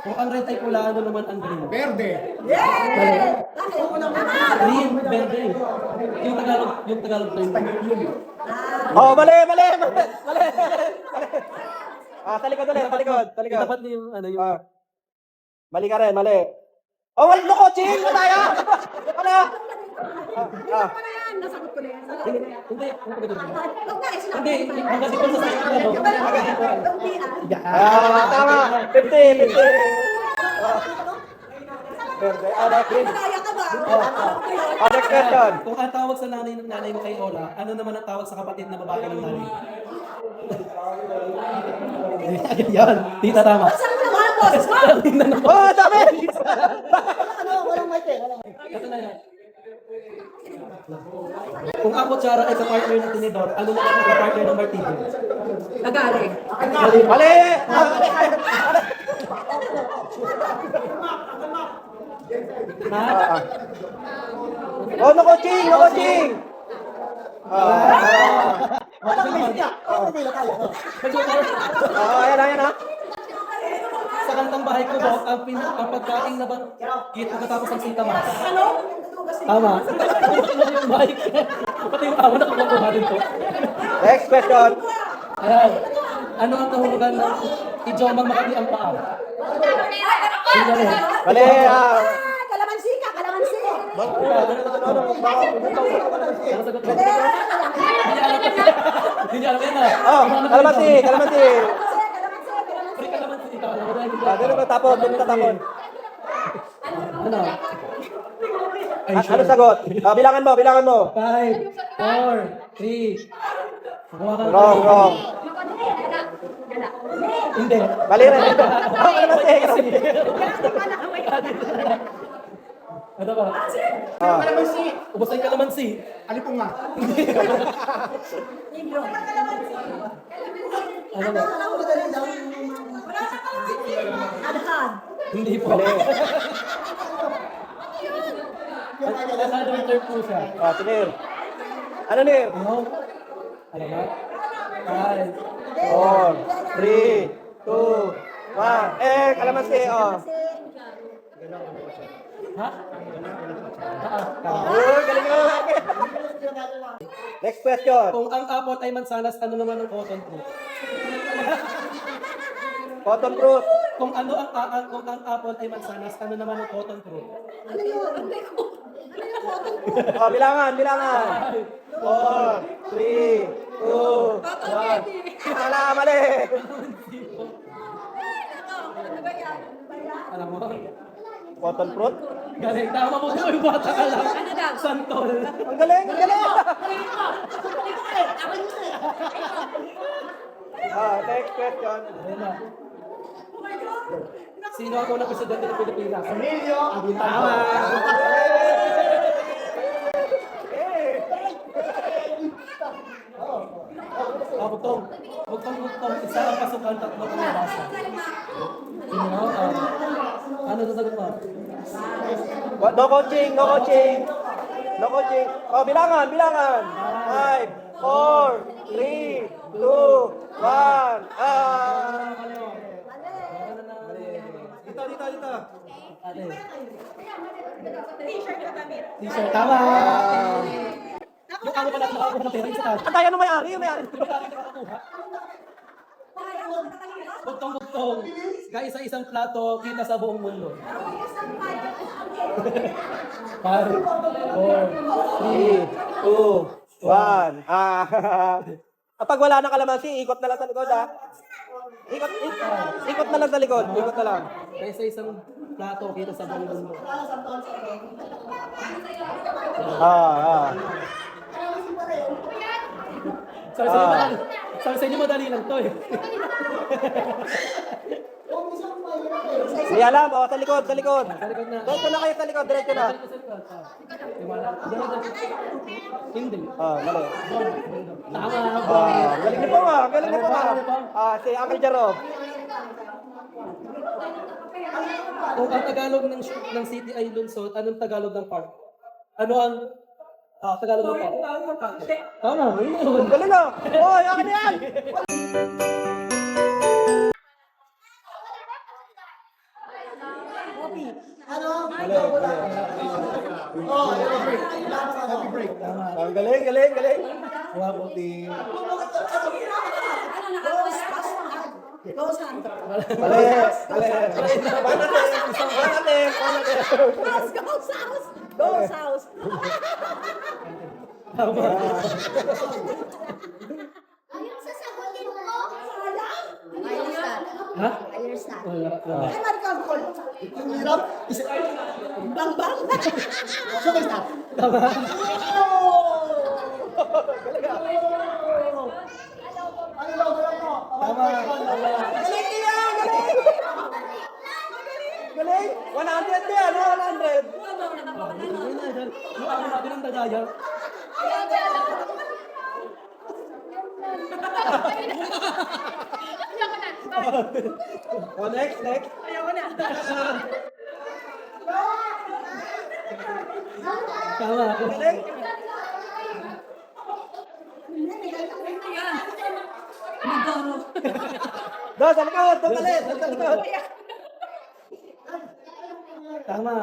Kung ang red ay pula, ano naman ang green? Verde. Green, verde. Yung Tagalog term. Oh, mali. Sa likod ulit, sa likod. Dapat niyo yung ano yung Mali ka rin, mali. Oh, wala ko, ching! Ano tayo? Ano? Nasagot ko na yan. hindi, Hindi, yung kasi kung sa ano. Tama. 50. Verde. Green. Kaya ka ba? Next question. Kung ang tawag sa nanay mo kay Ola, ano naman ang tawag sa kapatid na babae ng nanay? Yan, tita tama. Saan mo naman ang boses mo? Oh, dami! Walang mic eh. Ito na yan. Kung ang kutsara ay sa partner ng tinidor, ano naman ang partner ng martilyo? Nagari. Mali! Ha? Oh, no coaching! Ayan ha. Sa kantang bahay ko ba, ang pagkain na ba kit pagkatapos ng sita mas? Tama. Yung mic. Pati yung awa na kumakuha din to. Next question. Ayan. Ano ang kahulugan ng idiomang makati ang paa? Mali! Kalamansi ka, kalamansi. Ano sagot mo? Hindi niya alam yan ah. Oh, kalamansi! Free ka naman si Tita. Doon ka tapon. Ano? Ano sagot? Bilangan mo. 5, 4, 3. Wrong. Hindi. Mali rin. Kalamansi. Ano ba? Kalamansi. Ubos ang kalamansi. Alipong nga. Ano ba? Adhan. Hindi po. Another term po siya. Tinir. Ano Nir? Ano? Ano ba? 5. 4, 3, 2, 1. Kalamansi. Ha? Galing mo. Next question. Kung ang apple ay mansanas, ano naman ang cotton fruit? Cotton fruit. Kung ang apple ay mansanas, ano naman ang cotton fruit? Ano yun? Bilangan. 4, 3, 2, 1. Mali. Alam mo? Cotton fruit? Galing. Tama mo yung bata ka lang. Santol. Ang galing. Next question. Ayun na. Sino ang unang presidente ng Pilipinas? Emilio. Tama. Bugtong. Isa ang pasukan, tatlo ang nabasa. Sino? Ano sasagot mo? No coaching. Bilangan. 5, 4, 3, 2, 1. Dito. Ate. T-shirt. Tama. Yung ako pa nakakuha ng pera sa taas. Antayan mo may-ari. Bugtong. Kaisa-isang plato, kita sa buong mundo. 5, 4, 3, 2, 1. Kapag wala ng kalamansi, ikot na lang sa likod ha. Ikot na lang sa likod. Kaisa-isang plato, kita sa buong mundo. Sa inyo madali lang to eh. Hindi alam. Sa likod. Sa likod na. Diretso na kayo sa likod. Diretso na. Hindi. Mali. Tama. Galing niyo po nga. Si Uncle Jero. Kung ang Tagalog ng city ay lungsod, anong Tagalog ng park? Ano ang Tagalog ng park? Tama, yun. Galing na. Akin na yan. Oh, happy break. Happy break. Ang galing, galing, galing. Wow, puti. Close hand. Mali, mali. Panatin, panatin, panatin. House, ghost house. Ghost house. Ayun, sasagutin mo. Ha? Ayun, start. Wala, wala. Ay, Maricol, call. Ang hirap. Bang, bang. Sabay stop. Tama. Tama. Galing niya, galing. Galing. 100 yan, 100. Yung ako natin ang dagaya. Oh, next, next. Tama. Galing. Do, sa likod, doon ulit, sa likod. Tama.